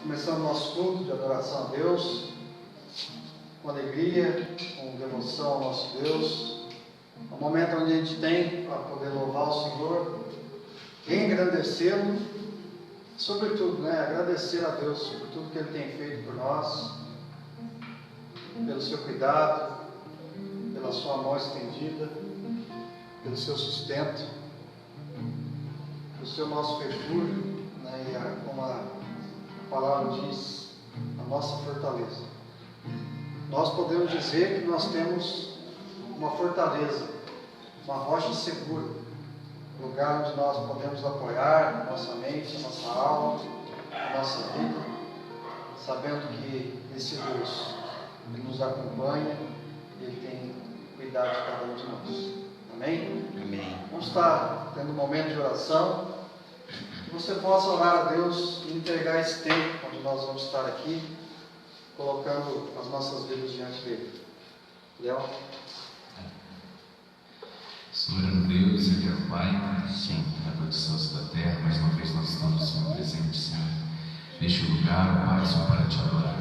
Começando nosso culto de adoração a Deus, com alegria, com devoção ao nosso Deus. É um momento onde a gente tem para poder louvar o Senhor, engrandecê-lo, sobretudo, agradecer a Deus por tudo que Ele tem feito por nós, pelo seu cuidado, pela sua mão estendida, pelo seu sustento, pelo seu nosso refúgio, e como a palavra diz, a nossa fortaleza. Nós podemos dizer que nós temos uma fortaleza, uma rocha segura, lugar onde nós podemos apoiar a nossa mente, a nossa alma, a nossa vida, sabendo que esse Deus, Ele nos acompanha, Ele tem cuidado de cada um de nós. Amém? Amém. Vamos estar tendo um momento de oração. Que você possa orar a Deus e entregar esse tempo onde nós vamos estar aqui, colocando as nossas vidas diante dele. Léo? Soberano Deus, eterno Pai, Sim, Criador dos céus e da terra, mais uma vez nós estamos, Senhor, presente, Senhor, neste lugar, Pai, Senhor, para te adorar.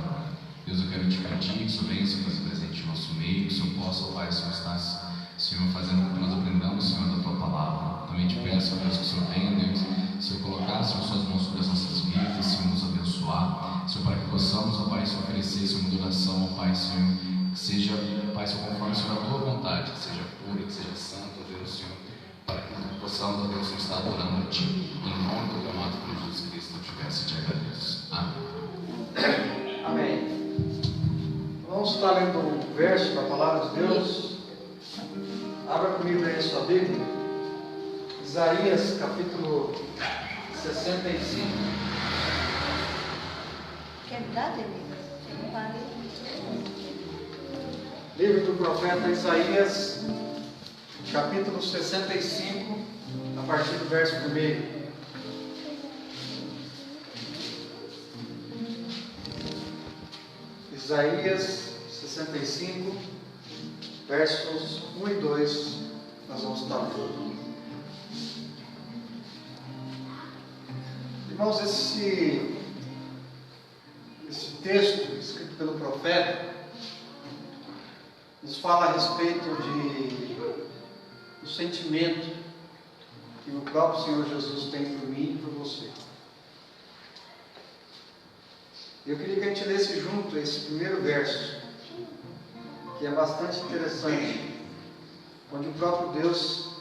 Deus, eu quero te pedir que o Senhor venha, Senhor, fazer presente no nosso meio, que o Senhor possa, Pai, Senhor, estar, Senhor, fazendo com que nós aprendamos, Senhor, da Tua palavra. Também te peço, Deus, que o Senhor venha, Deus, Senhor, colocar, Senhor, suas mãos sobre as nossas vidas, Senhor, nos abençoar, Senhor, para que possamos, ó Pai, Senhor, oferecer, Senhor, uma adoração, ó Pai, Senhor, que seja, Pai, Senhor, conforme, Senhor, a Tua vontade, que seja pura, que seja santa, ó Deus, Senhor, para que possamos, ó Deus, Senhor, estar adorando a Ti, em nome do teu amado Filho Jesus Cristo, eu te peço e te agradeço. Amém. Amém. Vamos estar lendo um verso da palavra de Deus. Abra comigo aí a sua Bíblia. Isaías, capítulo 65. Quer mudar, Denise? Eu não parei. Livro do profeta Isaías, capítulo 65, a partir do verso 1. Isaías 65, versos 1 e 2, nós vamos estar lendo. Irmãos, esse texto escrito pelo profeta nos fala a respeito do sentimento que o próprio Senhor Jesus tem por mim e por você. Eu queria que a gente lesse junto esse primeiro verso, que é bastante interessante, onde o próprio Deus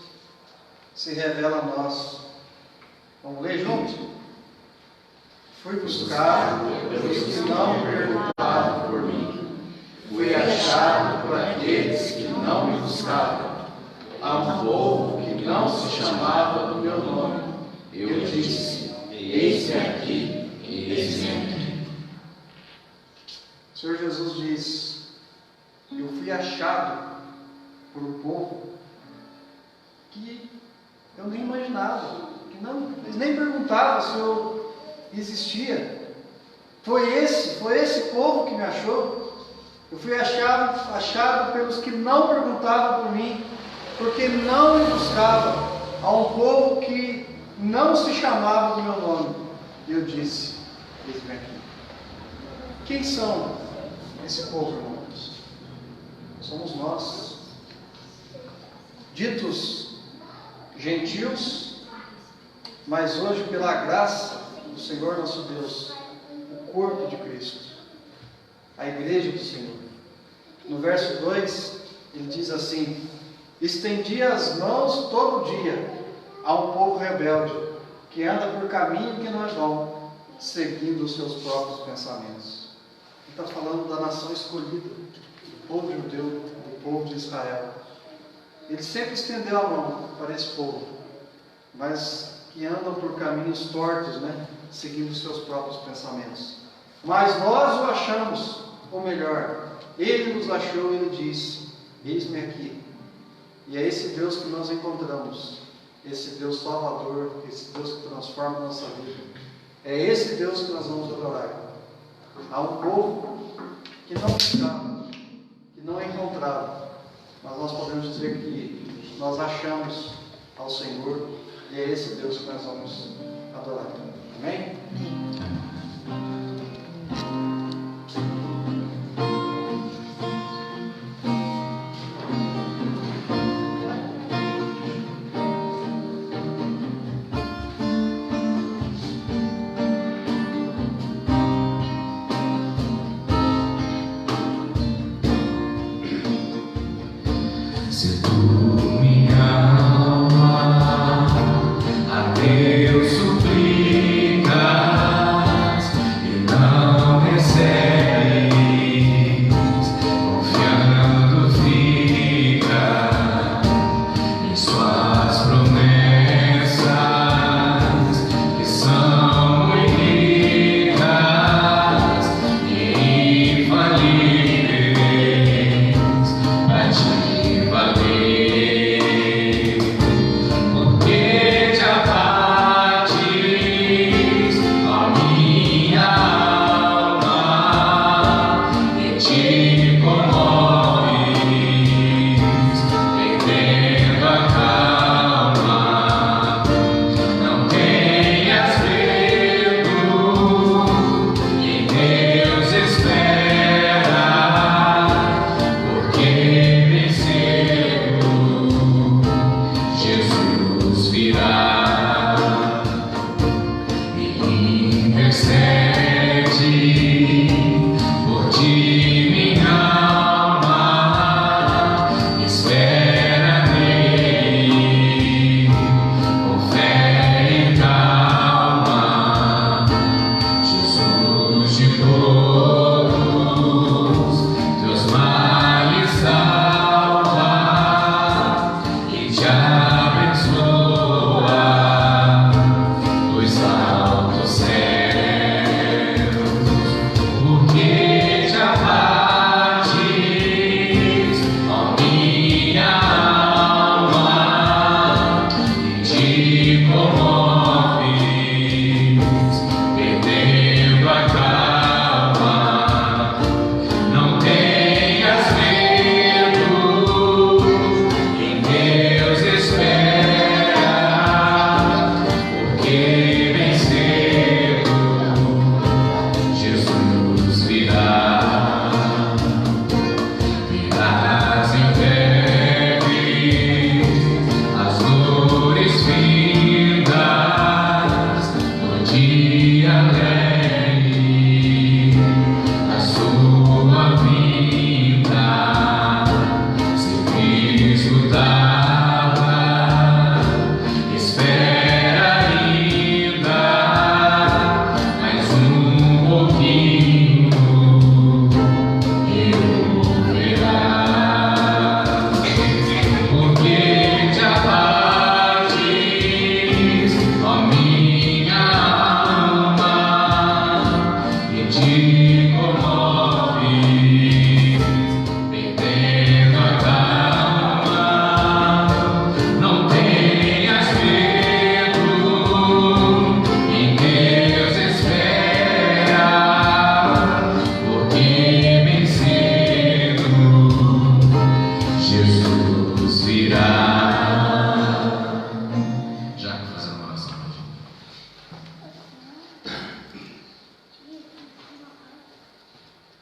se revela a nós. Vamos ler junto? Fui buscado pelos que não perguntavam por mim. Fui achado por aqueles que não me buscavam. A um povo que não se chamava do meu nome. Eu disse: eis-me aqui, eis-me aqui. O Senhor Jesus diz: eu fui achado por um povo que eu nem imaginava, que não, eles nem perguntavam se eu existia. Foi esse povo que me achou. Eu fui achado pelos que não perguntavam por mim, porque não me buscavam, a um povo que não se chamava do meu nome. E eu disse: eis-me aqui. Quem são esse povo, irmãos? Somos nós, ditos gentios, mas hoje, pela graça do Senhor nosso Deus, o corpo de Cristo, a igreja do Senhor. No verso 2, ele diz assim: estendi as mãos todo dia a um povo rebelde, que anda por caminho que não é bom, seguindo os seus próprios pensamentos. Ele está falando da nação escolhida, do povo judeu, do povo de Israel. Ele sempre estendeu a mão para esse povo, mas que andam por caminhos tortos, seguindo os seus próprios pensamentos. Mas nós o achamos, ou melhor, Ele nos achou e Ele disse: eis-me aqui. E é esse Deus que nós encontramos, esse Deus salvador, esse Deus que transforma a nossa vida. É esse Deus que nós vamos adorar. Há um povo que não buscava, que não encontrava, mas nós podemos dizer que nós achamos ao Senhor, e é esse Deus que nós vamos adorar. Amém?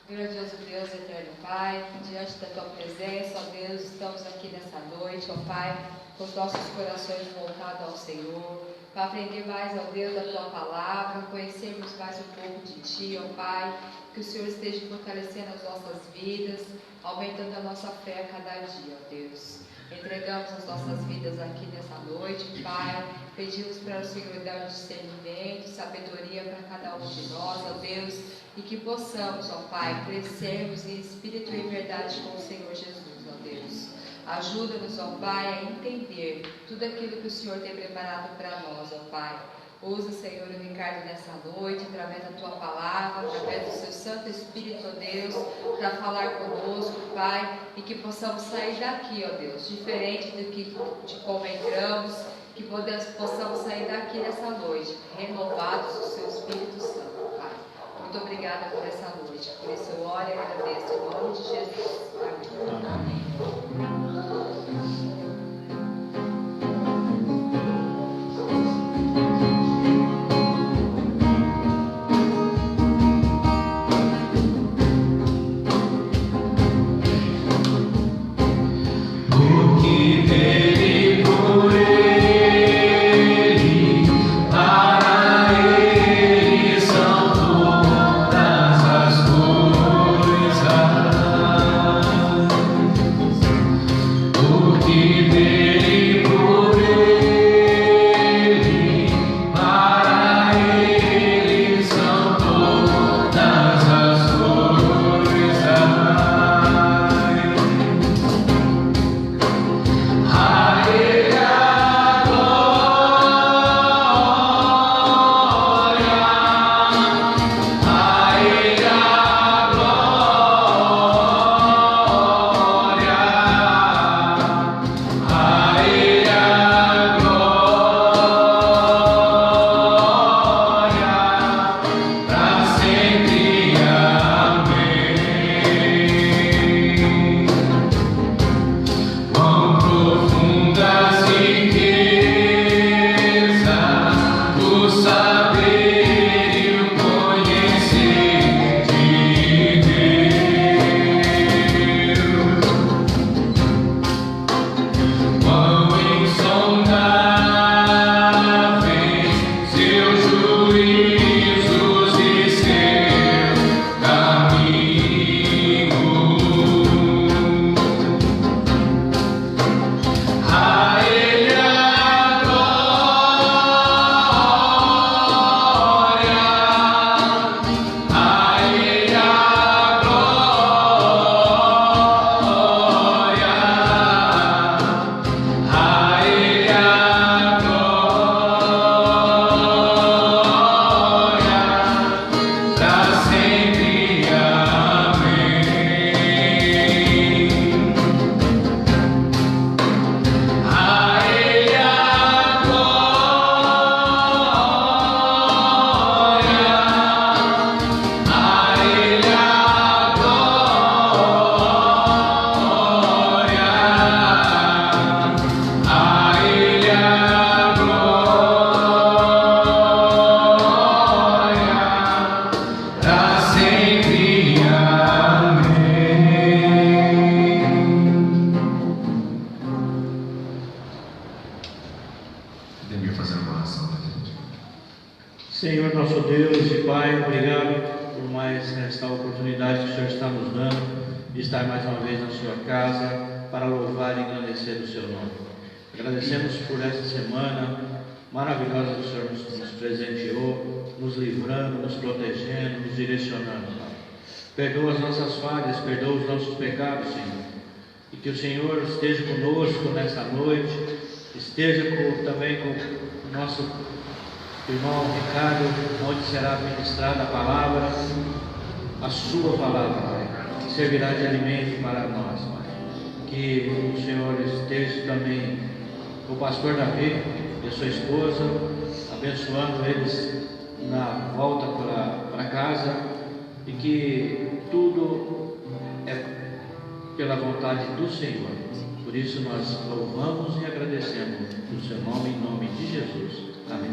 Grandioso Deus, eterno Pai, diante da Tua presença, ó Deus, estamos aqui nessa noite, ó Pai, com os nossos corações voltados ao Senhor, para aprender mais, ó Deus, da Tua palavra, conhecermos mais um pouco de Ti, ó Pai, que o Senhor esteja fortalecendo as nossas vidas, aumentando a nossa fé a cada dia, ó Deus. Entregamos as nossas vidas aqui nessa noite, Pai, pedimos para o Senhor dar discernimento, sabedoria para cada um de nós, ó Deus, e que possamos, ó Pai, crescermos em espírito e em verdade com o Senhor Jesus, ó Deus. Ajuda-nos, ó Pai, a entender tudo aquilo que o Senhor tem preparado para nós, ó Pai. Usa, Senhor, o Ricardo nessa noite, através da Tua palavra, através do Seu Santo Espírito, ó Deus, para falar conosco, Pai, e que possamos sair daqui, ó Deus, diferente de como entramos, que possamos sair daqui nessa noite, renovados do Seu Espírito Santo, Pai. Muito obrigada por essa noite. Por isso eu oro e agradeço em nome de Jesus. Amém. Senhor nosso Deus e Pai, obrigado por mais esta oportunidade que o Senhor está nos dando de estar mais uma vez na sua casa para louvar e engrandecer o seu nome. Agradecemos por esta semana maravilhosa que o Senhor nos presenteou, nos livrando, nos protegendo, nos direcionando, Pai. Perdoa as nossas falhas, perdoa os nossos pecados, Senhor. E que o Senhor esteja conosco nesta noite, esteja também com o nosso irmão Ricardo, onde será ministrada a palavra, a sua palavra, Pai, que servirá de alimento para nós, Pai. Que o Senhor esteja também com o pastor Davi e a sua esposa, abençoando eles na volta para casa, e que tudo é pela vontade do Senhor. Por isso nós louvamos e agradecemos o seu nome, em nome de Jesus. Amém.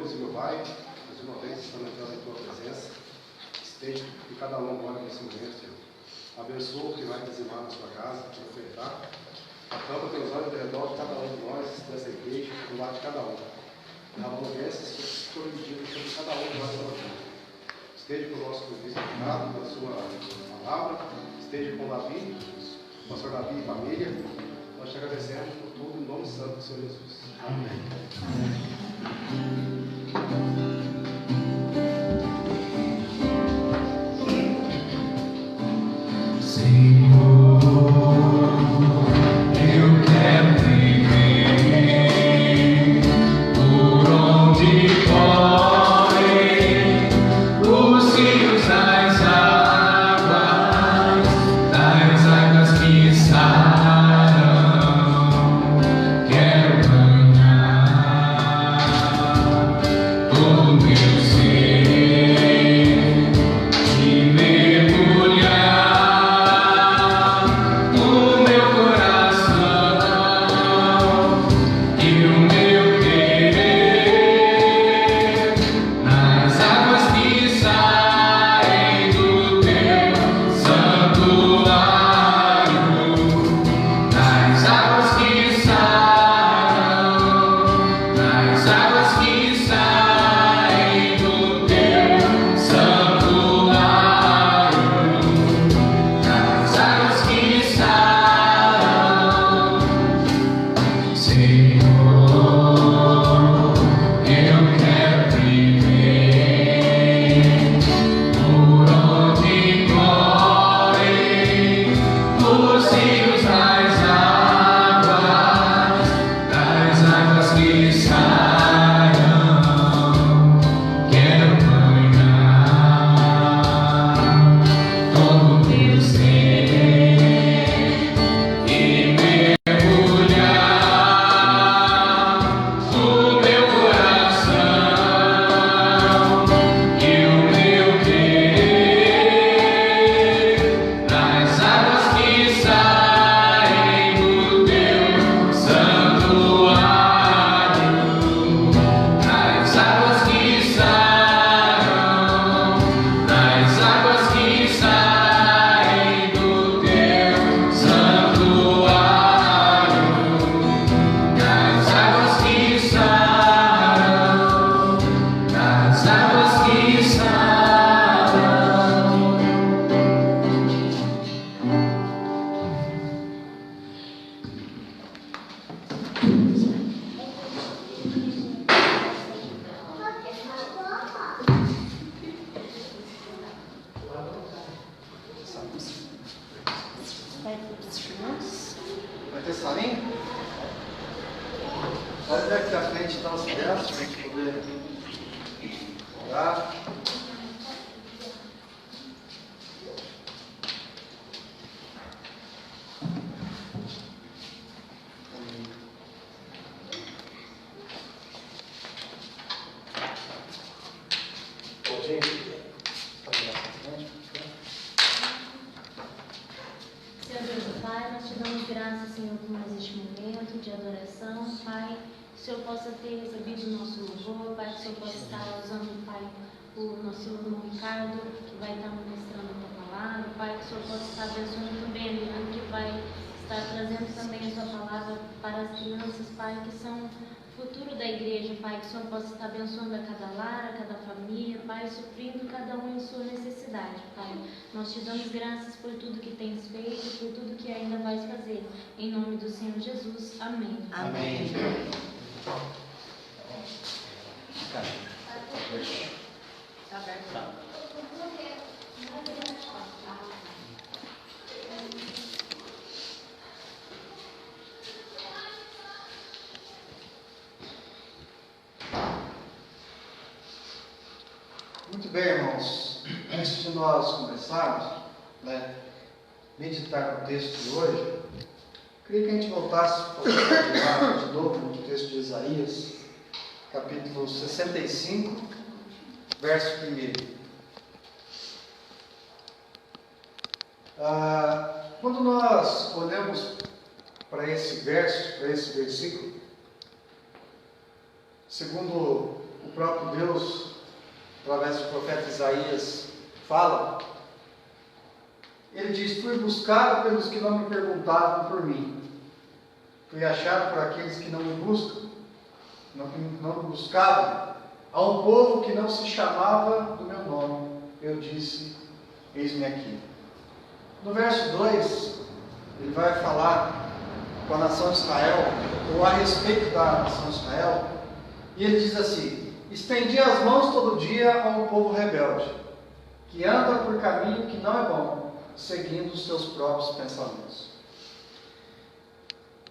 Deus e meu Pai, mais uma vez estamos entrando em Tua presença. Esteja que cada um agora nesse momento, Senhor. Abençoa o que vai dizimar na sua casa, que vai ofertar. Acampa teus olhos ao redor de cada um de nós, dessa igreja, do lado de cada um. Derramando bênçãos que foram medidas sobre cada um de nós pela vida. Esteja com o nosso vice-deputado, com a sua palavra. Esteja com o Davi, o pastor Davi e família. Nós te agradecemos por tudo, em nome santo do Senhor Jesus. Amém. Vai ter salinha? Pode vir aqui à frente, então, os versos, para a gente poder orar. Senhor Deus e Pai, nós te damos graças, Senhor, por mais este momento de adoração. Pai, que o Senhor possa ter recebido o nosso louvor. Pai, que o Senhor possa estar usando, Pai, o nosso irmão Ricardo, que vai estar ministrando a tua palavra. Pai, que o Senhor possa estar abençoando também a Liliane, que vai estar trazendo também a sua palavra para as crianças, Pai, que são o futuro da igreja. Pai, que o Senhor possa estar abençoando a cada lar, a cada família, Pai, suprindo cada um em sua necessidade, Pai. Nós te damos graças por tudo que tens feito, por tudo que ainda vais fazer. Em nome do Senhor Jesus. Amém. Amém. Está aberto. Muito bem, irmãos. Antes de nós começarmos, meditar no texto de hoje, queria que a gente voltasse para de novo no texto de Isaías, capítulo 65, verso 1. Quando nós olhamos para esse verso, para esse versículo, segundo o próprio Deus, através do profeta Isaías, fala. Ele diz: fui buscado pelos que não me perguntavam por mim. Fui achado por aqueles que não me buscam, não me buscavam. A um povo que não se chamava do meu nome, eu disse: eis-me aqui. No verso 2, ele vai falar com a nação de Israel, ou a respeito da nação de Israel, e ele diz assim: estendi as mãos todo dia a um povo rebelde, que anda por caminho que não é bom, seguindo os seus próprios pensamentos.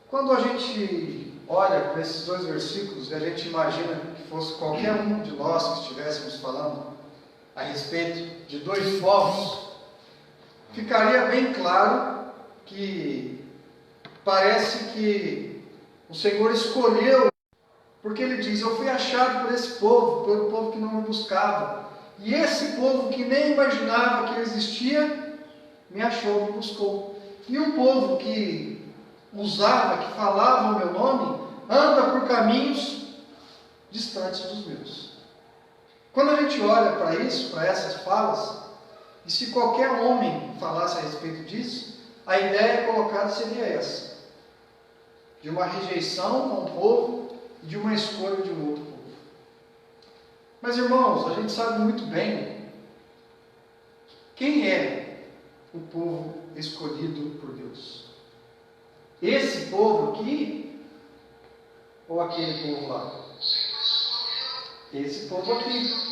Quando a gente olha para esses dois versículos e a gente imagina que fosse qualquer um de nós que estivéssemos falando a respeito de dois povos, ficaria bem claro que parece que o Senhor escolheu, porque Ele diz: eu fui achado por esse povo, pelo povo que não me buscava, e esse povo que nem imaginava que existia, me achou, me buscou. E o povo que usava, que falava o meu nome, anda por caminhos distantes dos meus. Quando a gente olha para isso, para essas falas, e se qualquer homem falasse a respeito disso, a ideia colocada seria essa: de uma rejeição a um povo e de uma escolha de um outro povo. Mas, irmãos, a gente sabe muito bem quem é o povo escolhido por Deus. Esse povo aqui ou aquele povo lá? Esse povo aqui.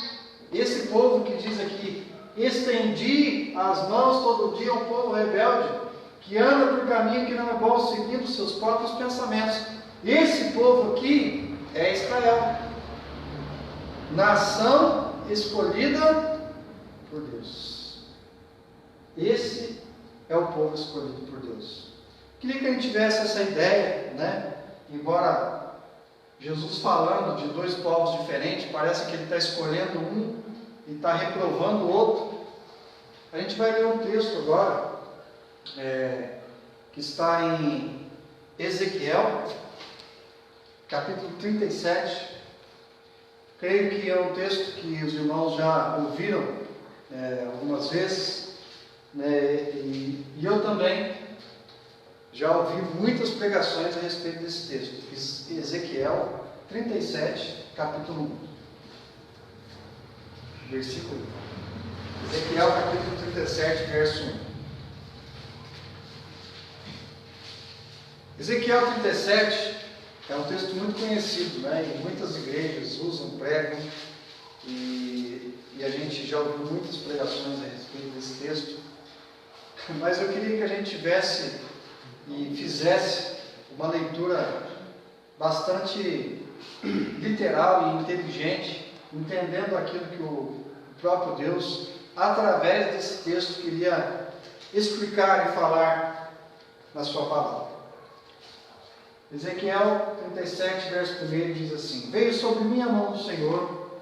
Esse povo que diz aqui: estendi as mãos todo dia a um povo rebelde, que anda por caminho que não é bom, seguindo seus próprios pensamentos. Esse povo aqui é Israel, nação escolhida por Deus. Esse é o povo escolhido por Deus. Queria que a gente tivesse essa ideia, né? Embora Jesus falando de dois povos diferentes, parece que Ele está escolhendo um e está reprovando o outro. A gente vai ler um texto agora, que está em Ezequiel, capítulo 37. Creio que é um texto que os irmãos já ouviram algumas vezes, né? E eu também já ouvi muitas pregações a respeito desse texto. Ezequiel 37, capítulo 1, versículo 1. Ezequiel capítulo 37, verso 1. Ezequiel 37 é um texto muito conhecido, né? E muitas igrejas usam, pregam, e a gente já ouviu muitas pregações a respeito desse texto. Mas eu queria que a gente tivesse e fizesse uma leitura bastante literal e inteligente, entendendo aquilo que o próprio Deus, através desse texto, queria explicar e falar na sua palavra. Ezequiel 37, verso 1 diz assim: veio sobre mim a mão do Senhor,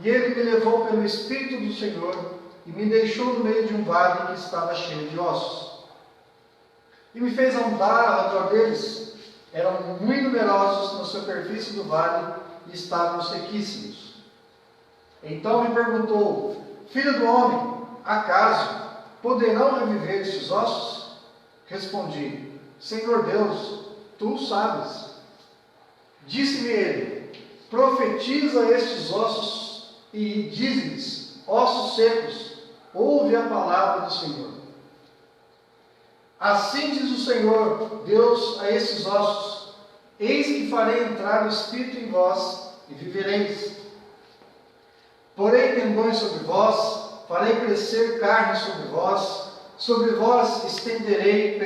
e Ele me levou pelo Espírito do Senhor, e me deixou no meio de um vale que estava cheio de ossos. E me fez andar ao redor deles. Eram muito numerosos na superfície do vale e estavam sequíssimos. Então me perguntou: filho do homem, acaso poderão reviver estes ossos? Respondi: Senhor Deus, tu sabes. Disse-me ele: profetiza estes ossos e diz-lhes: ossos secos, ouve a palavra do Senhor. Assim diz o Senhor Deus a esses ossos: eis que farei entrar o Espírito em vós e vivereis. Porei tendões sobre vós, farei crescer carne sobre vós estenderei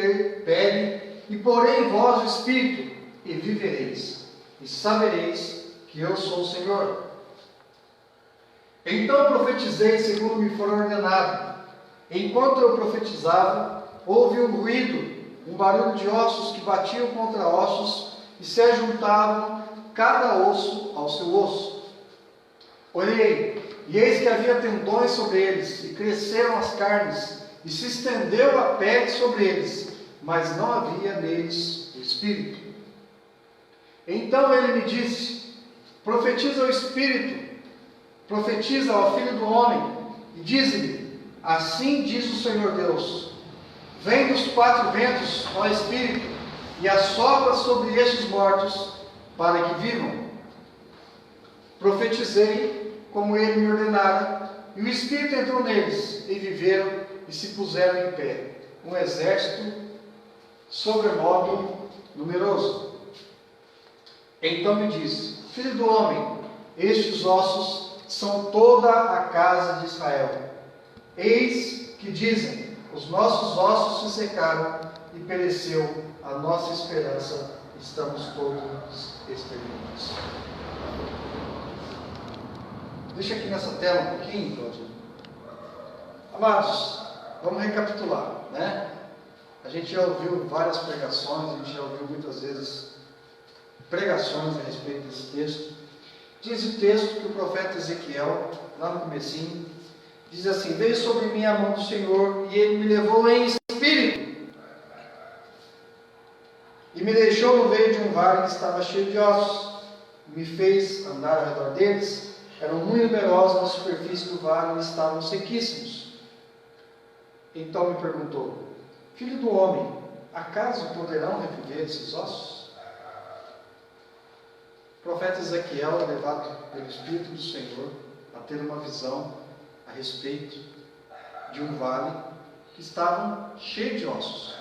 pele, e porei em vós o Espírito, e vivereis, e sabereis que eu sou o Senhor. Então profetizei segundo me for ordenado. Enquanto eu profetizava, houve um ruído, um barulho de ossos que batiam contra ossos e se ajuntavam, cada osso ao seu osso. Olhei, e eis que havia tendões sobre eles, e cresceram as carnes, e se estendeu a pele sobre eles, mas não havia neles o Espírito. Então ele me disse: profetiza o Espírito, profetiza ao filho do homem e diz-lhe: assim diz o Senhor Deus, vem dos 4 ventos, ó Espírito, e assopra sobre estes mortos, para que vivam. Profetizei como ele me ordenara, e o Espírito entrou neles, e viveram e se puseram em pé, um exército sobremodo numeroso. Então me disse: filho do homem, estes ossos são toda a casa de Israel. Eis que dizem: os nossos ossos se secaram e pereceu a nossa esperança, estamos todos exterminados. Deixa aqui nessa tela um pouquinho, Cláudio. Amados, vamos recapitular, né? A gente já ouviu várias pregações, a gente já ouviu muitas vezes pregações a respeito desse texto. Diz o texto que o profeta Ezequiel, lá no comecinho, diz assim: veio sobre mim a mão do Senhor, e ele me levou em espírito, e me deixou no meio de um vale que estava cheio de ossos, me fez andar ao redor deles. Eram muito numerosos na superfície do vale e estavam sequíssimos. Então me perguntou: filho do homem, acaso poderão reviver esses ossos? O profeta Ezequiel é levado pelo Espírito do Senhor a ter uma visão a respeito de um vale que estava cheio de ossos.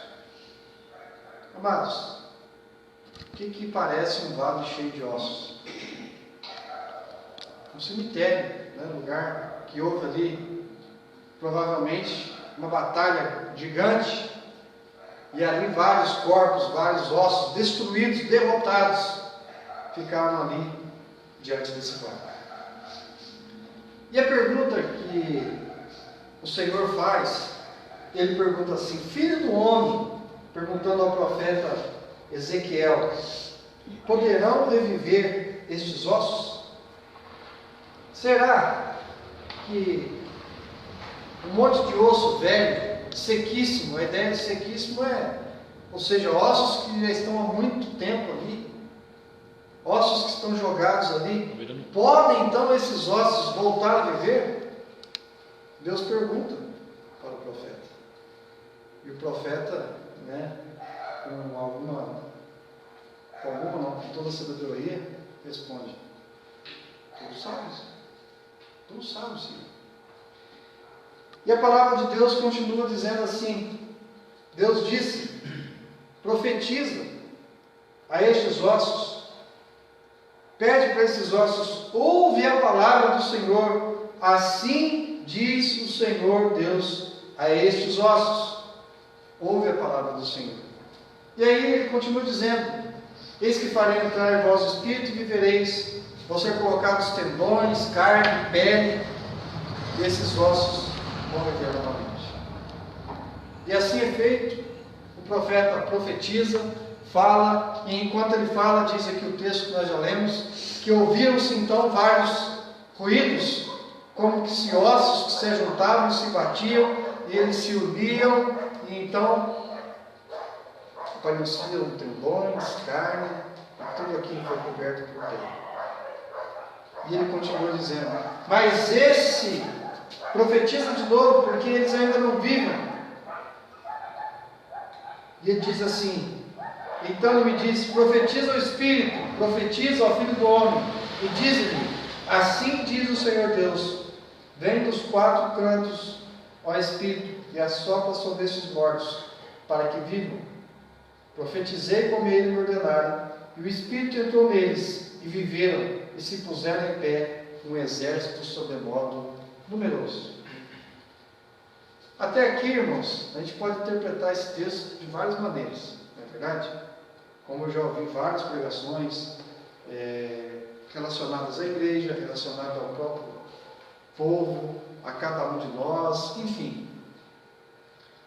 Amados, o que parece um vale cheio de ossos? Um cemitério, né? Um lugar que houve ali provavelmente uma batalha gigante, e ali vários corpos, vários ossos destruídos, derrotados, ficaram ali diante desse vale. E a pergunta que o Senhor faz, ele pergunta assim: filho do homem, perguntando ao profeta Ezequiel, poderão reviver estes ossos? Será que um monte de osso velho, sequíssimo, a ideia de sequíssimo ou seja, ossos que já estão há muito tempo ali, ossos que estão jogados ali, podem então esses ossos voltar a viver? Deus pergunta para o profeta. E o profeta, né, com toda a sabedoria, responde: tu sabes, Senhor. E a palavra de Deus continua dizendo assim: Deus disse: profetiza a estes ossos, pede para esses ossos: ouve a palavra do Senhor, assim diz o Senhor Deus a estes ossos. Ouve a palavra do Senhor. E aí ele continua dizendo: eis que farei entrar em vós o espírito e vivereis, vão ser colocados tendões, carne, pele, e esses ossos vão viver novamente. E assim é feito. O profeta profetiza, fala, e enquanto ele fala, diz aqui o texto que nós já lemos, que ouviram-se então vários ruídos, como que se ossos que se juntavam e se batiam, e eles se uniam, e então apareciam tendões, carne, tudo aquilo foi coberto por terra. E ele continua dizendo: mas esse profetiza de novo, porque eles ainda não vivem. E ele diz assim: então ele me diz: profetiza ao Espírito, profetiza ao Filho do Homem, e diz-lhe: assim diz o Senhor Deus, vem dos 4 cantos, ó Espírito, e assopra sobre estes mortos, para que vivam. Profetizei como ele me ordenara, e o Espírito entrou neles, e viveram, e se puseram em pé, um exército sobremodo numeroso. Até aqui, irmãos, a gente pode interpretar esse texto de várias maneiras, não é verdade? Como eu já ouvi várias pregações relacionadas à igreja, relacionadas ao próprio povo, a cada um de nós, enfim.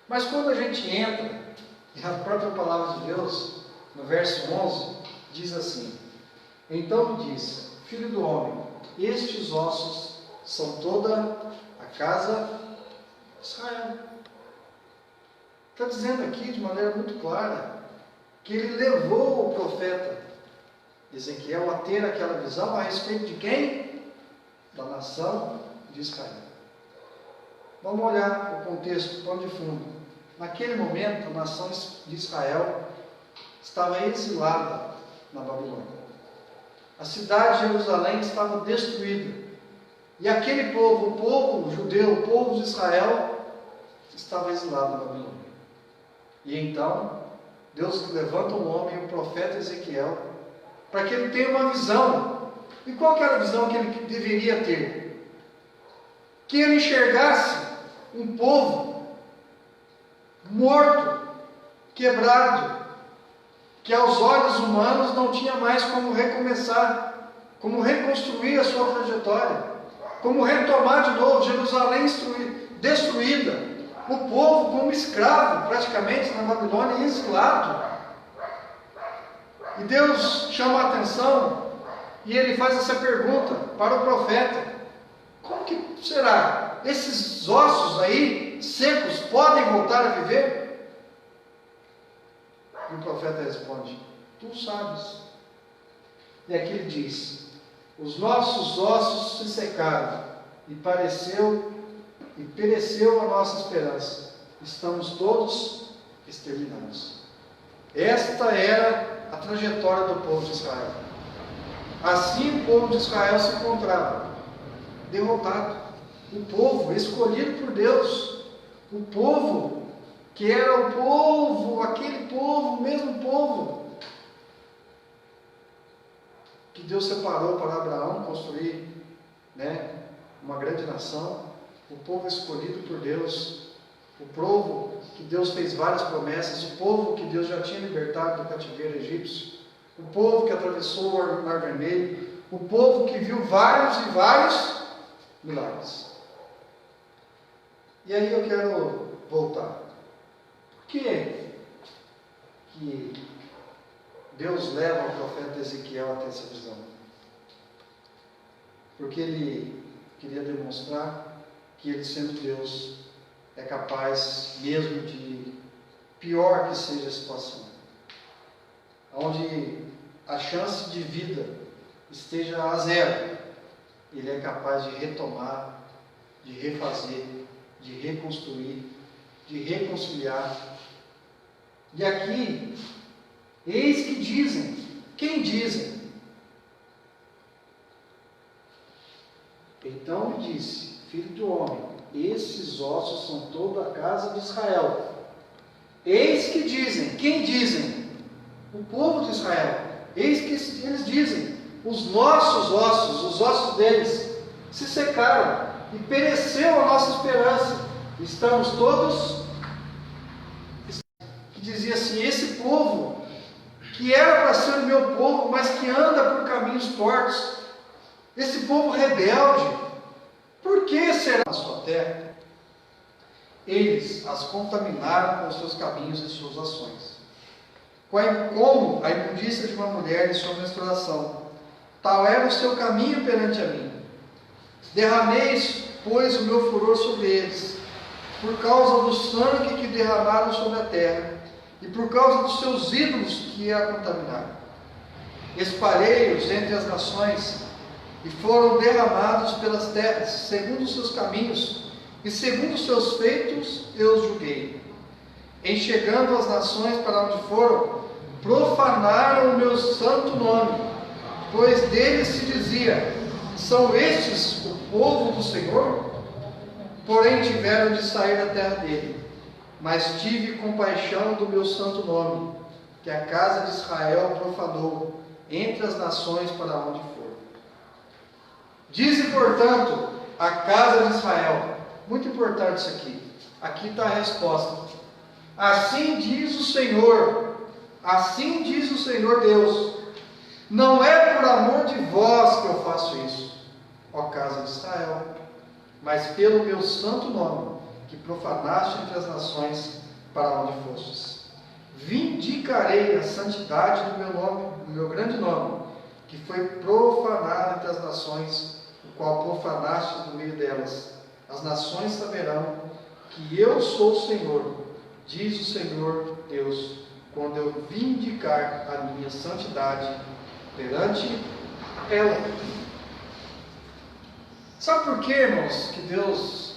Mas quando a gente entra, e a própria palavra de Deus, no verso 11, diz assim: então me diz, filho do homem, estes ossos são toda a casa de Israel. Está dizendo aqui de maneira muito clara que ele levou o profeta Ezequiel a ter aquela visão a respeito de quem? da nação de Israel. Vamos olhar o contexto, o pano de fundo. Naquele momento, a nação de Israel estava exilada na Babilônia. A cidade de Jerusalém estava destruída. E aquele povo, o povo judeu, o povo de Israel, estava exilado na Babilônia. E então, Deus levanta um homem, o profeta Ezequiel, para que ele tenha uma visão. E qual que era a visão que ele deveria ter? Que ele enxergasse um povo morto, quebrado, que aos olhos humanos não tinha mais como recomeçar, como reconstruir a sua trajetória, como retomar de novo Jerusalém destruída, o povo como escravo praticamente na Babilônia, exilado. E Deus chama a atenção e ele faz essa pergunta para o profeta: como que será? Esses ossos aí secos podem voltar a viver? E o profeta responde: tu sabes. E aqui ele diz: os nossos ossos se secaram e pereceu a nossa esperança. Estamos todos exterminados. Esta era a trajetória do povo de Israel. Assim o povo de Israel se encontrava derrotado. O povo escolhido por Deus, o povo que era o povo, aquele povo, o mesmo povo que Deus separou para Abraão construir, uma grande nação, o povo escolhido por Deus, o povo que Deus fez várias promessas, o povo que Deus já tinha libertado do cativeiro egípcio, o povo que atravessou o Mar Vermelho, o povo que viu vários e vários milagres. E aí eu quero voltar. Por que Deus leva o profeta Ezequiel até essa visão? Porque ele queria demonstrar que ele, sendo Deus, é capaz mesmo de, pior que seja a situação, onde a chance de vida esteja a zero, ele é capaz de retomar, de refazer, de reconstruir, de reconciliar. E aqui, eis que dizem. Quem dizem? Então me disse: filho do homem, esses ossos são toda a casa de Israel. Eis que dizem. Quem dizem? O povo de Israel. Eis que eles dizem: os nossos ossos, os ossos deles, se secaram e pereceu a nossa esperança. Estamos todos... Que dizia assim: esse povo, que era para ser o meu povo, mas que anda por caminhos tortos, esse povo rebelde, por que será na sua terra? Eles as contaminaram com os seus caminhos e suas ações, como a imundícia de uma mulher em sua menstruação. Tal era o seu caminho perante a mim. Derramei, pois, o meu furor sobre eles, por causa do sangue que derramaram sobre a terra, e por causa dos seus ídolos que a contaminaram. Espalhei-os entre as nações, e foram derramados pelas terras, segundo os seus caminhos, e segundo os seus feitos eu os julguei. Em chegando as nações para onde foram, profanaram o meu santo nome, pois deles se dizia: são estes o povo do Senhor? Porém tiveram de sair da terra dele. Mas tive compaixão do meu santo nome, que a casa de Israel profanou entre as nações para onde for. Dize, portanto, a casa de Israel. Muito importante isso aqui. Aqui está a resposta. Assim diz o Senhor Deus: não é por amor de vós que eu faço isso, ó casa de Israel, mas pelo meu santo nome, que profanaste entre as nações para onde fostes. Vindicarei a santidade do meu nome, do meu grande nome, que foi profanado entre as nações, o qual profanaste no meio delas. As nações saberão que eu sou o Senhor, diz o Senhor Deus, quando eu vindicar a minha santidade perante ela. Sabe por quê, irmãos, que Deus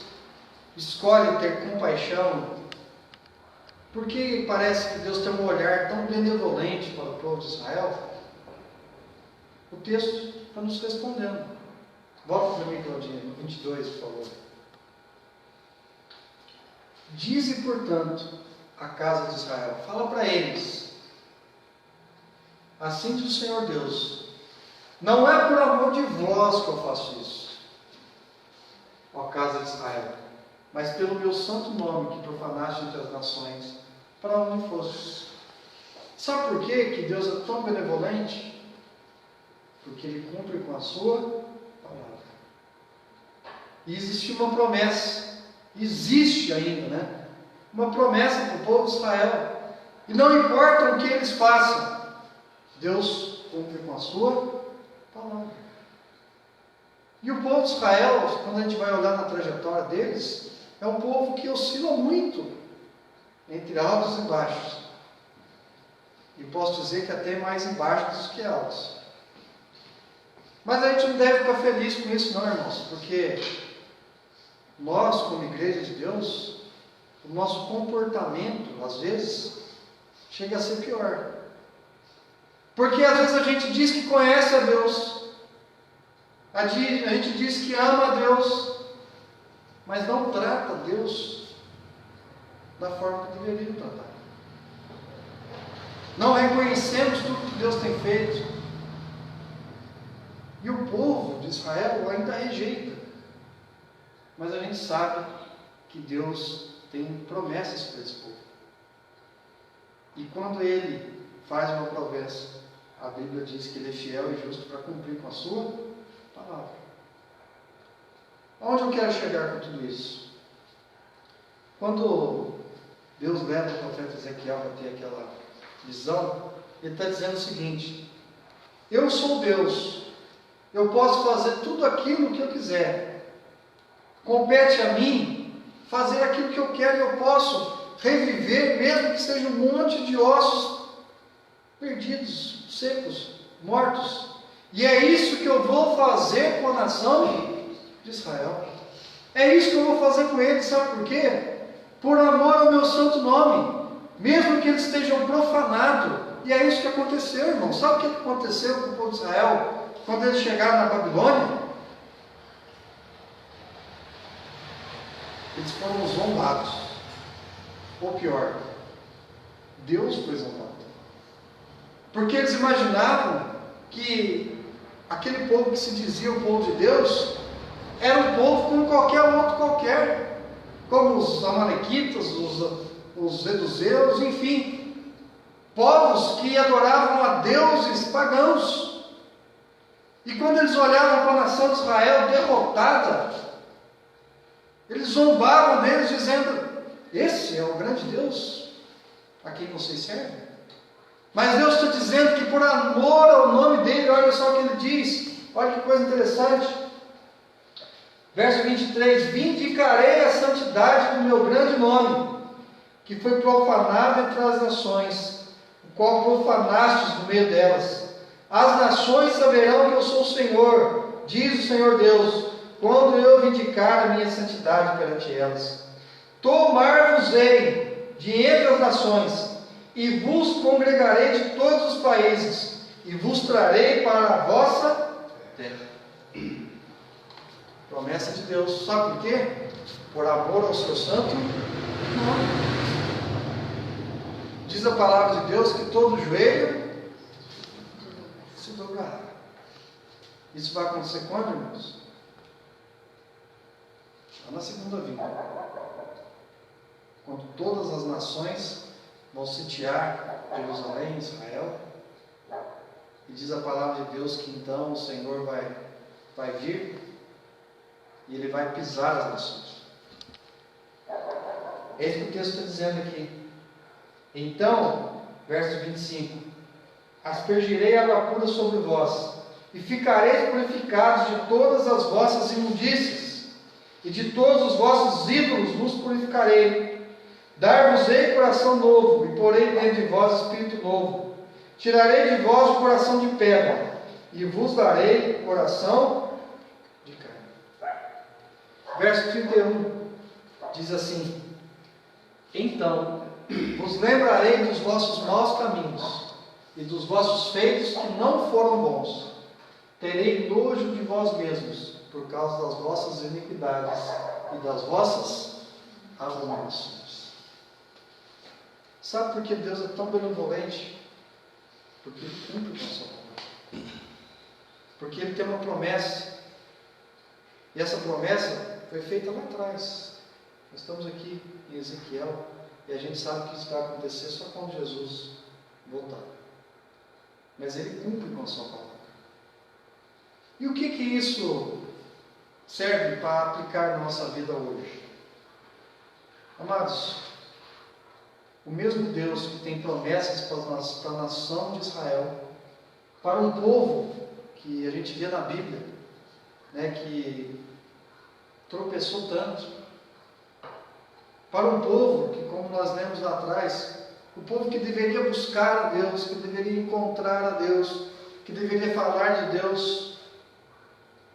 escolhe ter compaixão? Porque parece que Deus tem um olhar tão benevolente para o povo de Israel? O texto está nos respondendo. Volta para mim, Claudinha, no 22, por favor. Dize, portanto, a casa de Israel, fala para eles, assim diz o Senhor Deus, não é por amor de vós que eu faço isso, ó casa de Israel, mas pelo meu santo nome que profanaste entre as nações, para onde fostes. Sabe por quê que Deus é tão benevolente? Porque Ele cumpre com a sua palavra. E existe uma promessa, existe ainda, né? Uma promessa para o povo de Israel. E não importa o que eles façam, Deus cumpre com a sua palavra. E o povo de Israel, quando a gente vai olhar na trajetória deles, é um povo que oscila muito entre altos e baixos. E posso dizer que até mais em baixos do que altos. Mas a gente não deve ficar feliz com isso não, irmãos, porque nós, como igreja de Deus, o nosso comportamento, às vezes, chega a ser pior. Porque às vezes a gente diz que conhece a Deus, a gente diz que ama a Deus, mas não trata Deus da forma que deveria tratar. Não reconhecemos tudo que Deus tem feito. E o povo de Israel ainda rejeita. Mas a gente sabe que Deus tem promessas para esse povo. E quando Ele faz uma promessa, a Bíblia diz que Ele é fiel e justo para cumprir com a sua palavra. Aonde eu quero chegar com tudo isso? Quando Deus leva o profeta Ezequiel para ter aquela visão, Ele está dizendo o seguinte: eu sou Deus, eu posso fazer tudo aquilo que eu quiser, compete a mim fazer aquilo que eu quero, e eu posso reviver, mesmo que seja um monte de ossos perdidos, secos, mortos. E é isso que eu vou fazer com a nação de Israel. É isso que eu vou fazer com eles, sabe por quê? Por amor ao meu santo nome, mesmo que eles estejam profanados. E é isso que aconteceu, irmão. Sabe o que aconteceu com o povo de Israel quando eles chegaram na Babilônia? Eles foram zombados. Ou pior, Deus foi zombado. Porque eles imaginavam que aquele povo que se dizia o povo de Deus era um povo como qualquer outro qualquer, como os amalequitas, os jebuseus, enfim, povos que adoravam a deuses pagãos. E quando eles olhavam para a nação de Israel derrotada, eles zombavam deles, dizendo: esse é o grande Deus a quem vocês servem. Mas Deus está dizendo que por amor ao nome dele, olha só o que ele diz, olha que coisa interessante. Verso 23: vindicarei a santidade do meu grande nome, que foi profanado entre as nações, o qual profanastes no meio delas. As nações saberão que eu sou o Senhor, diz o Senhor Deus, quando eu vindicar a minha santidade perante elas. Tomar-vos-ei de entre as nações, e vos congregarei de todos os países, e vos trarei para a vossa terra. Promessa de Deus, sabe por quê? Por amor ao seu santo nome. Diz a palavra de Deus que todo joelho se dobrará. Isso vai acontecer quando, irmãos? Lá na segunda vinda. Quando todas as nações vão sitiar Jerusalém, Israel, e diz a palavra de Deus que então o Senhor vai vir e Ele vai pisar as nações. É isso que o texto está dizendo aqui. Então, verso 25: aspergirei água pura sobre vós, e ficareis purificados de todas as vossas imundícies, e de todos os vossos ídolos vos purificarei. Dar-vos-ei coração novo, e porei dentro de vós espírito novo. Tirarei de vós o coração de pedra, e vos darei coração de carne. Verso 31 diz assim: então vos lembrarei dos vossos maus caminhos e dos vossos feitos que não foram bons. Terei nojo de vós mesmos por causa das vossas iniquidades e das vossas abominações. Sabe por que Deus é tão benevolente? Porque Ele cumpre com a sua palavra. Porque Ele tem uma promessa. E essa promessa foi feita lá atrás. Nós estamos aqui em Ezequiel e a gente sabe que isso vai acontecer só quando Jesus voltar. Mas Ele cumpre com a sua palavra. E o que isso serve para aplicar na nossa vida hoje? Amados, o mesmo Deus que tem promessas para a nação de Israel, para um povo que a gente vê na Bíblia, né, que tropeçou tanto, para um povo que, como nós lemos lá atrás, o povo que deveria buscar a Deus, que deveria encontrar a Deus, que deveria falar de Deus,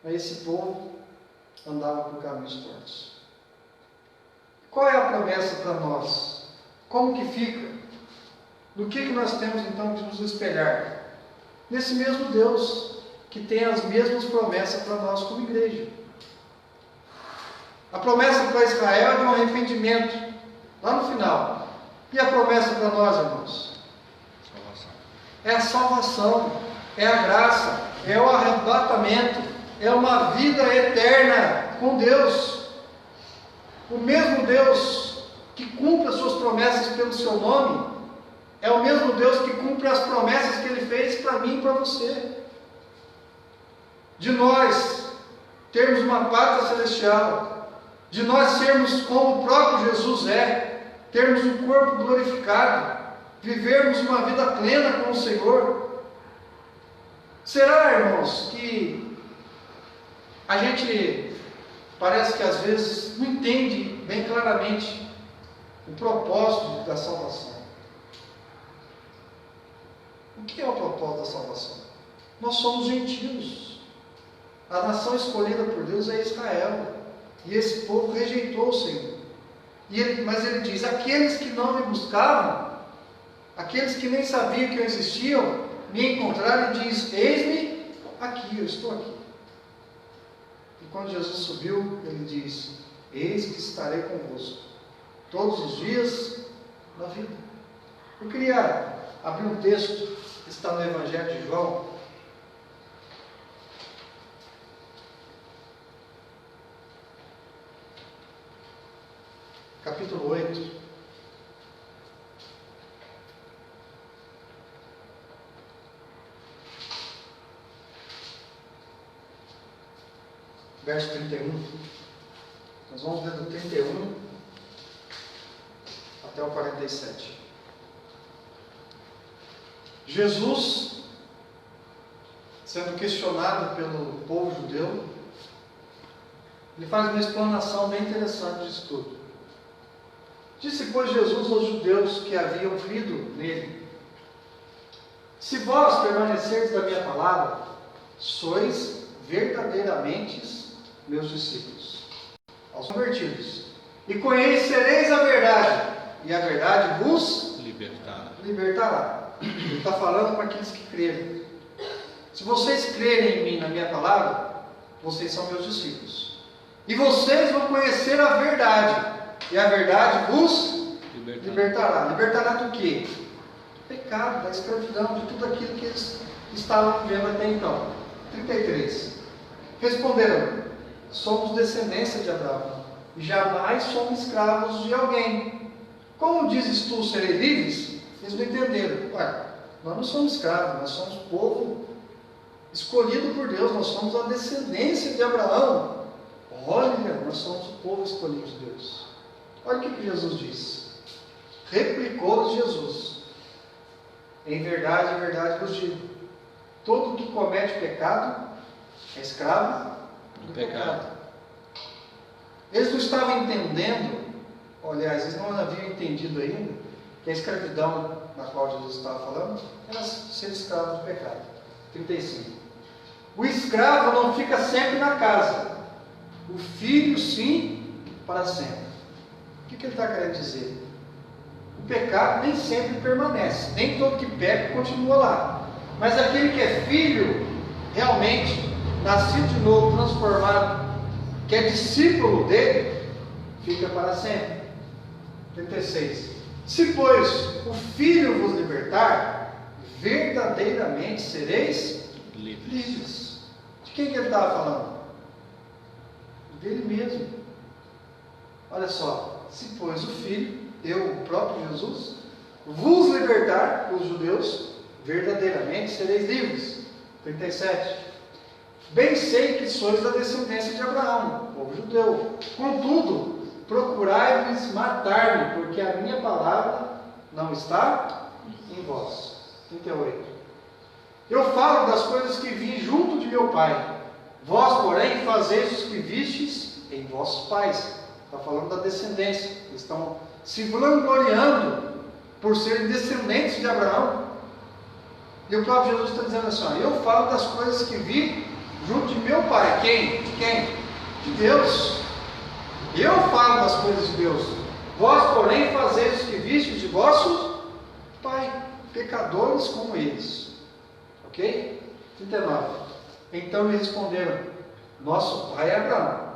mas esse povo andava por caminhos tortos. Qual é a promessa para nós? Como que fica? No que nós temos então que nos espelhar? Nesse mesmo Deus, que tem as mesmas promessas para nós como igreja. A promessa para Israel é de um arrependimento, lá no final. E a promessa para nós, irmãos? É a salvação, é a graça, é o arrebatamento, é uma vida eterna com Deus. O mesmo Deus que cumpre as suas promessas pelo seu nome, é o mesmo Deus que cumpre as promessas que Ele fez para mim e para você. De nós termos uma pátria celestial, de nós sermos como o próprio Jesus é, termos um corpo glorificado, vivermos uma vida plena com o Senhor. Será, irmãos, que a gente parece que às vezes não entende bem claramente o propósito da salvação? O que é o propósito da salvação? Nós somos gentios. A nação escolhida por Deus é Israel. E esse povo rejeitou o Senhor. Mas ele diz: aqueles que não me buscavam, aqueles que nem sabiam que eu existiam, me encontraram, e diz: eis-me aqui, eu estou aqui. E quando Jesus subiu, ele diz: eis que estarei convosco todos os dias da vida. Eu queria abrir um texto que está no Evangelho de João, capítulo 8, verso 31. Nós vamos ler do 31 até o 47. Jesus, sendo questionado pelo povo judeu, ele faz uma explanação bem interessante disso tudo. Disse, pois, Jesus aos judeus que haviam crido nele: se vós permanecerdes da minha palavra, sois verdadeiramente meus discípulos, aos convertidos, e conhecereis a verdade, e a verdade vos libertará. Ele está falando para aqueles que crerem. Se vocês crerem em mim, na minha palavra, vocês são meus discípulos, e vocês vão conhecer a verdade, e a verdade vos libertará. Libertará do quê? Do pecado, da escravidão, de tudo aquilo que eles estavam vivendo até então. 33. Responderam: somos descendência de Abraão, e jamais somos escravos de alguém. Como dizes tu, serei livres? Eles não entenderam. Ué, nós não somos escravos, nós somos povo escolhido por Deus, nós somos a descendência de Abraão. Olha, nós somos o povo escolhido de Deus. Olha o que Jesus diz. Replicou Jesus: em verdade vos digo, todo que comete pecado é escravo do pecado. Eles não estavam entendendo, aliás, eles não haviam entendido ainda, que a escravidão na qual Jesus estava falando era ser escravo do pecado. 35. O escravo não fica sempre na casa, O filho, sim, para sempre. O que ele está querendo dizer? O pecado nem sempre permanece. Nem todo que peca continua lá. Mas aquele que é filho, realmente, nascido de novo, transformado, que é discípulo dele, fica para sempre. 36. Se, pois, o Filho vos libertar, verdadeiramente sereis livres. De quem que ele estava falando? Dele mesmo. Olha só, se, pois, o Filho, eu, o próprio Jesus, vos libertar, os judeus, verdadeiramente sereis livres. 37. Bem sei que sois da descendência de Abraão, povo judeu. Contudo, procurai-vos matar-me, porque a minha palavra não está em vós. 38. Eu falo das coisas que vi junto de meu pai. Vós, porém, fazeis os que vistes em vossos pais. Está falando da descendência. Eles estão se vangloriando por serem descendentes de Abraão. E o próprio Jesus está dizendo assim, ó, eu falo das coisas que vi junto de meu pai. Quem? De quem? De Deus. Eu falo das coisas de Deus. Vós, porém, fazeis os que vistes de vosso pai, pecadores como eles. Ok? 39. Então lhe responderam, nosso pai é Abraão.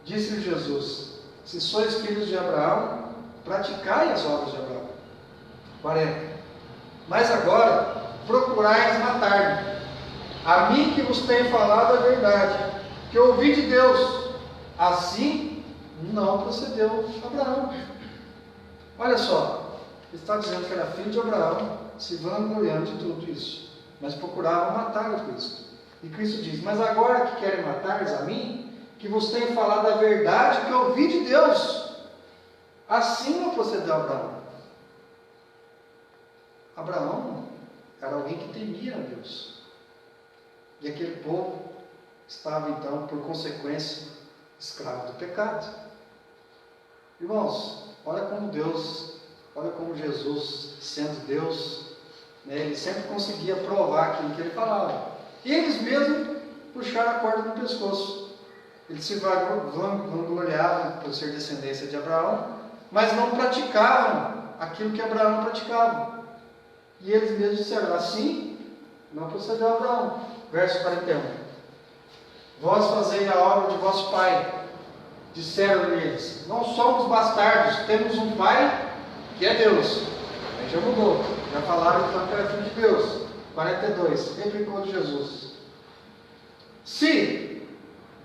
Disse-lhe Jesus, se sois filhos de Abraão, praticai as obras de Abraão. 40. Mas agora procurais matar-me, a mim que vos tenho falado a verdade, que ouvi de Deus. Assim não procedeu Abraão. Olha só, ele está dizendo que era filho de Abraão, se vangloriando de tudo isso, mas procuravam matar o Cristo. E Cristo diz, mas agora que querem matar-vos a mim, que vos tenho falado a verdade que ouvi de Deus. Assim não procedeu Abraão. Abraão era alguém que temia a Deus. E aquele povo estava então, por consequência, escravo do pecado. Irmãos, olha como Deus, olha como Jesus, sendo Deus, ele sempre conseguia provar aquilo que ele falava. E eles mesmos puxaram a corda no pescoço. Eles se vangloriavam por ser descendência de Abraão, mas não praticavam aquilo que Abraão praticava. E eles mesmos disseram, assim não procedeu Abraão. Verso 41. Vós fazei a obra de vosso pai. Disseram eles, não somos bastardos, temos um pai que é Deus. Aí já mudou, já falaram então que era filho de Deus. 42. Replicou Jesus, se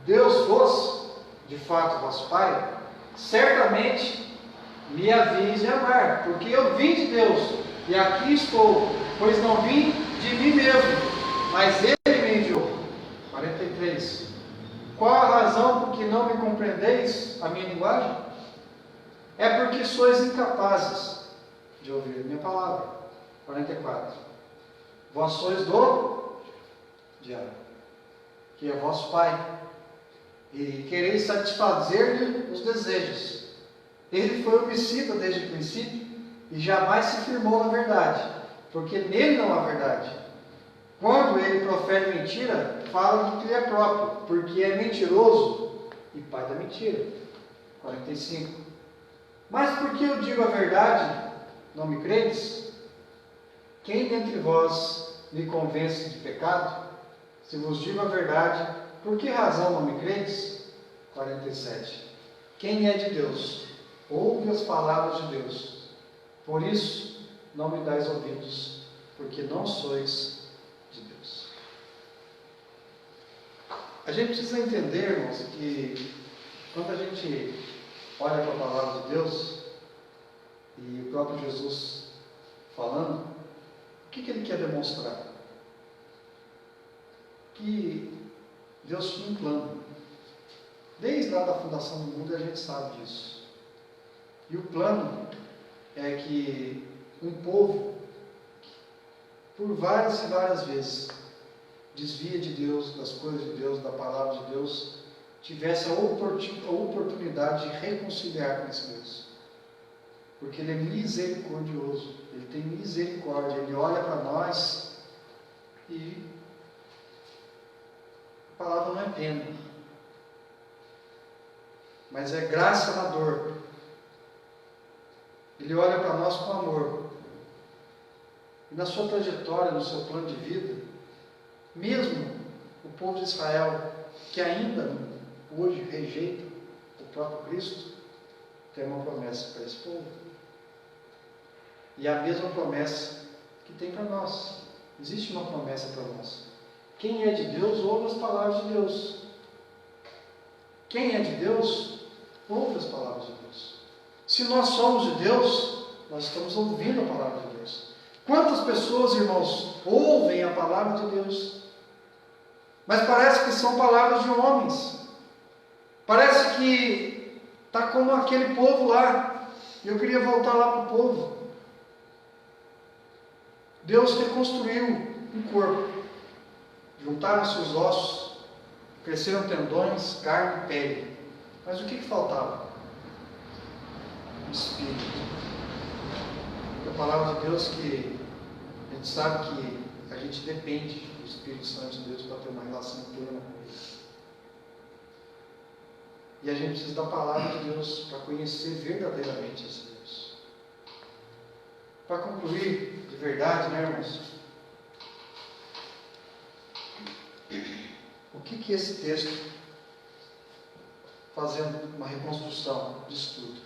Deus fosse de fato vosso pai, certamente me havíeis de amar, porque eu vim de Deus, e aqui estou, pois não vim de mim mesmo, mas ele me enviou. 43. Qual a razão por que não me compreendeis a minha linguagem? É porque sois incapazes de ouvir a minha palavra. 44. Vós sois do diabo, que é vosso pai, e quereis satisfazer-lhe os desejos. Ele foi homicida desde o princípio, e jamais se firmou na verdade, porque nele não há verdade. Quando ele profere mentira, fala do que lhe é próprio, porque é mentiroso e pai da mentira. 45. Mas por que eu digo a verdade, não me credes? Quem dentre vós me convence de pecado? Se vos digo a verdade, por que razão não me credes? 47. Quem é de Deus, ouve as palavras de Deus. Por isso, não me dais ouvidos, porque não sois de Deus. A gente precisa entender, irmãos, que quando a gente olha para a palavra de Deus, e o próprio Jesus falando, o que ele quer demonstrar? Que Deus tinha um plano. Desde lá da fundação do mundo a gente sabe disso. E o plano é que um povo, por várias e várias vezes, desvia de Deus, das coisas de Deus, da palavra de Deus, tivesse a oportunidade de reconciliar com esse Deus. Porque Ele é misericordioso, Ele tem misericórdia, Ele olha para nós e a palavra não é pena. mas é graça na dor. Ele olha para nós com amor. E na sua trajetória, no seu plano de vida, mesmo o povo de Israel, que ainda hoje rejeita o próprio Cristo, tem uma promessa para esse povo. E a mesma promessa que tem para nós. Existe uma promessa para nós. Quem é de Deus, ouve as palavras de Deus. Quem é de Deus, ouve as palavras de Deus. Se nós somos de Deus, nós estamos ouvindo a palavra de Deus. Quantas pessoas, irmãos, ouvem a palavra de Deus, mas parece que são palavras de homens. Parece que está como aquele povo lá. Eu queria voltar lá para o povo. Deus reconstruiu um corpo. Juntaram-se os ossos, cresceram tendões, carne e pele. Mas o que faltava? O Espírito. A palavra de Deus que a gente sabe que a gente depende do Espírito Santo de Deus para ter uma relação plena com Ele. E a gente precisa da palavra de Deus para conhecer verdadeiramente esse Deus. Para concluir, de verdade, né, irmãos? O que esse texto, fazendo uma reconstrução disso tudo?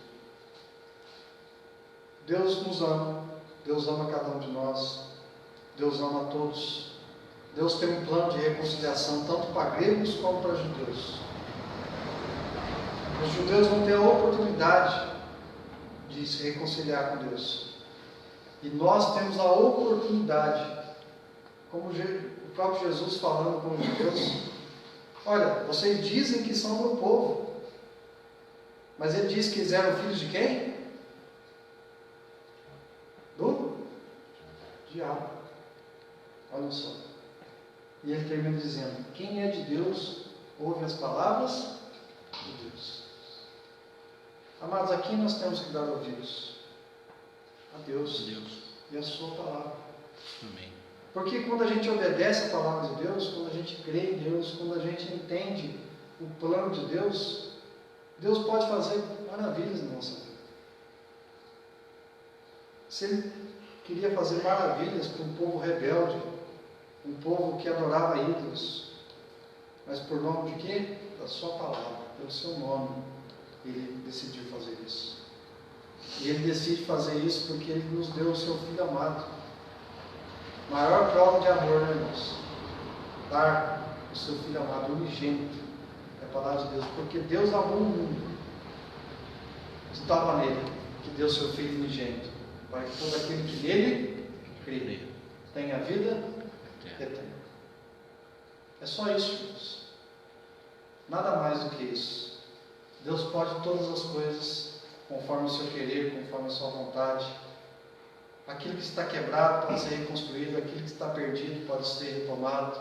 Deus nos ama, Deus ama cada um de nós, Deus ama a todos. Deus tem um plano de reconciliação tanto para gregos como para judeus. Os judeus vão ter a oportunidade de se reconciliar com Deus. E nós temos a oportunidade, como o próprio Jesus falando com os judeus: olha, vocês dizem que são meu povo, mas ele diz que eles eram filhos de quem? Do diabo. Olha só. E ele termina dizendo: quem é de Deus, ouve as palavras de Deus. Amados, aqui nós temos que dar ouvidos a Deus e a sua palavra. Amém. Porque quando a gente obedece a palavra de Deus, quando a gente crê em Deus, quando a gente entende o plano de Deus, Deus pode fazer maravilhas na nossa vida. Se Ele queria fazer maravilhas para um povo rebelde, um povo que adorava ídolos, mas por nome de quê? Da sua palavra, pelo seu nome, Ele decidiu fazer isso. E Ele decide fazer isso porque Ele nos deu o seu Filho amado. Maior prova de amor, né, irmãos? Dar o seu Filho amado, unigênito, é a palavra de Deus. Porque Deus amou o mundo de tal maneira que deu o seu Filho unigênito, para que todo aquele que nele crê tenha vida eterna. É só isso, irmãos. Nada mais do que isso. Deus pode todas as coisas conforme o seu querer, conforme a sua vontade. Aquilo que está quebrado pode ser reconstruído, aquilo que está perdido pode ser retomado,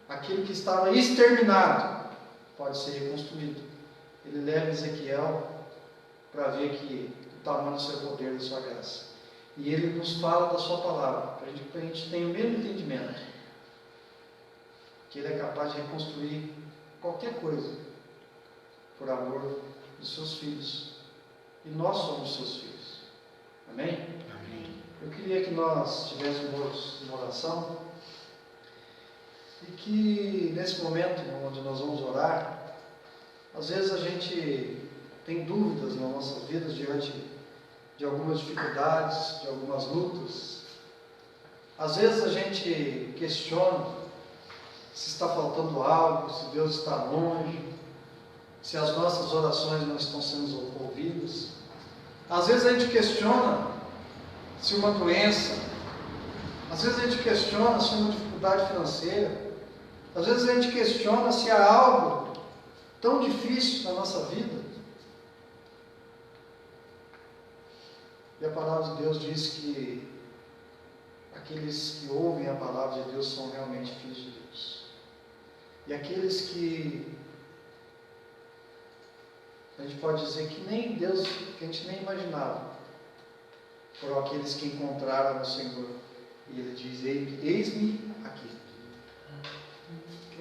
aquilo que estava exterminado pode ser reconstruído. Ele leva Ezequiel para ver que o tamanho do seu poder, da sua graça. E ele nos fala da sua palavra, para que a gente tenha o mesmo entendimento, que ele é capaz de reconstruir qualquer coisa por amor dos seus filhos. E nós somos seus filhos. Amém? Eu queria que nós tivéssemos uma oração e que nesse momento onde nós vamos orar, às vezes a gente tem dúvidas nas nossas vidas diante de algumas dificuldades, de algumas lutas. Às vezes a gente questiona se está faltando algo, se Deus está longe, se as nossas orações não estão sendo ouvidas. Às vezes a gente questiona se uma doença, às vezes a gente questiona se uma dificuldade financeira, às vezes a gente questiona se há algo tão difícil na nossa vida. E a palavra de Deus diz que aqueles que ouvem a palavra de Deus são realmente filhos de Deus. E aqueles que a gente pode dizer que nem Deus, que a gente nem imaginava, foram aqueles que encontraram o Senhor. E Ele diz: eis-me aqui.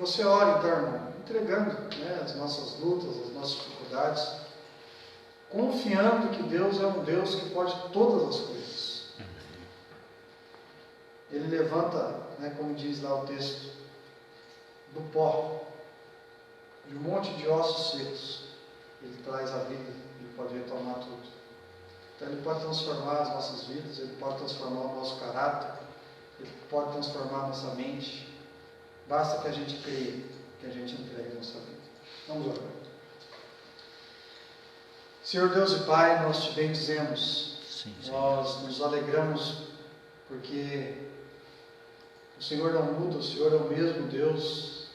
você ore, então, irmão, entregando, né, as nossas lutas, as nossas dificuldades, confiando que Deus é um Deus que pode todas as coisas. Ele levanta, né, como diz lá o texto, do pó, de um monte de ossos secos. Ele traz a vida, ele pode retomar tudo. Então ele pode transformar as nossas vidas, ele pode transformar o nosso caráter, ele pode transformar a nossa mente. Basta que a gente creia, que a gente entregue a nossa vida. Vamos orar. Senhor Deus e Pai, nós te bendizemos. Sim, Nós nos alegramos porque o Senhor não muda, o Senhor é o mesmo Deus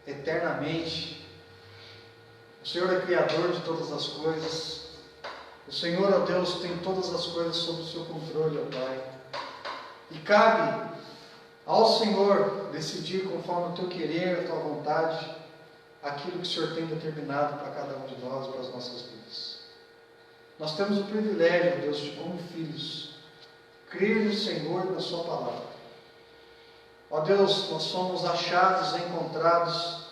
eternamente. O Senhor é Criador de todas as coisas. O Senhor, ó Deus, tem todas as coisas sob o seu controle, ó Pai. E cabe ao Senhor decidir conforme o teu querer, a tua vontade, aquilo que o Senhor tem determinado para cada um de nós, para as nossas vidas. Nós temos o privilégio, Deus, de como filhos, crer no Senhor e na sua palavra. Ó Deus, nós somos achados, encontrados,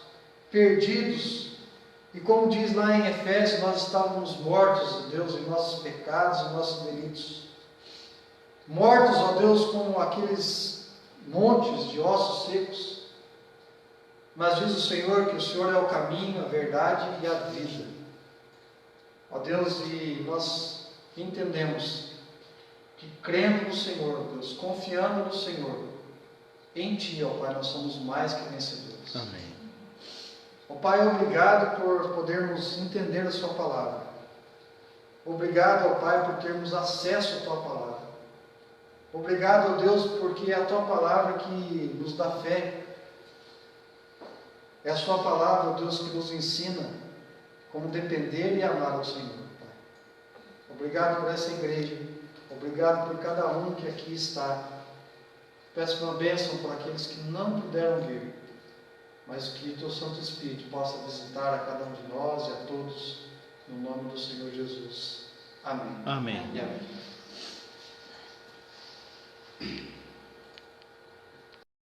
perdidos, e como diz lá em Efésios, nós estávamos mortos, ó Deus, em nossos pecados, em nossos delitos. Mortos, ó Deus, como aqueles montes de ossos secos. Mas diz o Senhor que o Senhor é o caminho, a verdade e a vida. Ó Deus, e nós entendemos que crendo no Senhor, ó Deus, confiando no Senhor, em Ti, ó Pai, nós somos mais que vencedores. Amém. Ó Pai, obrigado por podermos entender a Sua palavra. Obrigado, ó Pai, por termos acesso à Tua palavra. Obrigado, ó Deus, porque é a Tua palavra que nos dá fé. É a Sua palavra, ó Deus, que nos ensina como depender e amar ao Senhor, Pai. Obrigado por essa igreja. Obrigado por cada um que aqui está. Peço uma bênção para aqueles que não puderam vir, mas que o Teu Santo Espírito possa visitar a cada um de nós e a todos, no nome do Senhor Jesus. Amém. Amém. E amém.